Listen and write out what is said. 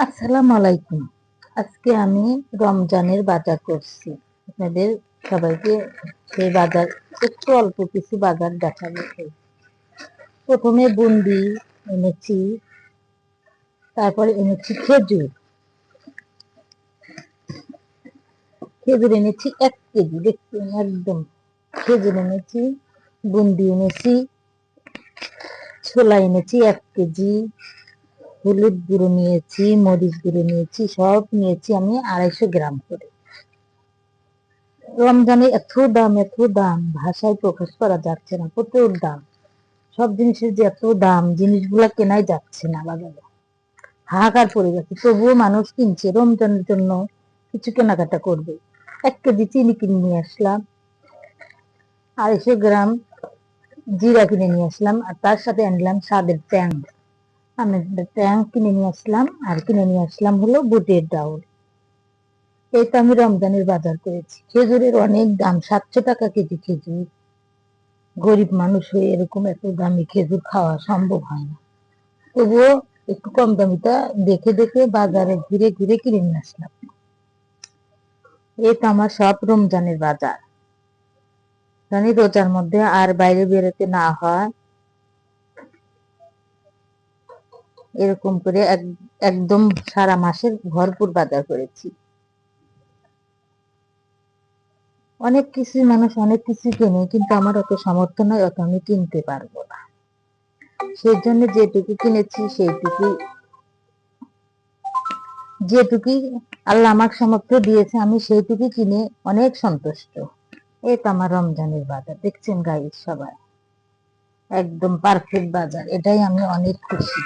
আসসালামু আলাইকুম। আজকে আমি রমজানের বাজার করছি। আপনাদের সবাইকে সেই বাজার একটু অল্প কিছু বাজার দেখাবো। প্রথমে বুন্দি এনেছি, তারপরে এনেছি খেজুর। খেজুর এনেছি 1 কেজি, দেখছেন একদম খেজুর এনেছি, বুন্দি এনেছি, ছোলা এনেছি 1 কেজি, হলুদ গুঁড়ো নিয়েছি, মরিচ গুঁড়ো নিয়েছি, সব নিয়েছি আমি 250 গ্রাম করে। রমজানে এত দাম ভাষায় প্রকাশ করা যাচ্ছে না, প্রচুর দাম। সব জিনিসের যে এত দাম, জিনিসগুলা কেনাই যাচ্ছে না বাজারে, হাহাকার পড়ে গেছে। তবুও মানুষ কিনছে, রমজানের জন্য কিছু কেনাকাটা করবে। 1 কেজি চিনি কিনে নিয়ে আসলাম, 250 গ্রাম জিরা কিনে নিয়ে আসলাম, আর তার সাথে আনলাম স্বাদের ট্যাং। আমি ট্যাং কিনে নিয়ে আসলাম, আর কিনে নিয়ে আসলাম হলো বুটের ডাউল। এই তো আমি রমজানের বাজার করেছি। খেজুরের অনেক দাম, 700 টাকা কেজি খেজুর। গরিব মানুষ হয়ে এরকম এত দামি খেজুর খাওয়া সম্ভব হয় না। তবুও একটু কম দামিটা দেখে দেখে বাজারে ঘুরে ঘুরে কিনে নিয়ে আসলাম। এই তো আমার সব রমজানের বাজার। জানি রোজার মধ্যে আর বাইরে বেরোতে না হয়, এরকম করে একদম সারা মাসের ভরপুর বাজার করেছি। অনেক কিছু মানুষ অনেক কিছু কেনে, কিন্তু আমার অত সামর্থ্য নয়, অত আমি কিনতে পারবো না। সেই জন্য যেটুকুই আল্লাহ আমাকে সামর্থ্য দিয়েছে, আমি সেইটুকু কিনে অনেক সন্তুষ্ট। এই তো আমার রমজানের বাজার, দেখছেন গাইস সবাই, একদম পারফেক্ট বাজার। এটাই আমি অনেক খুশি।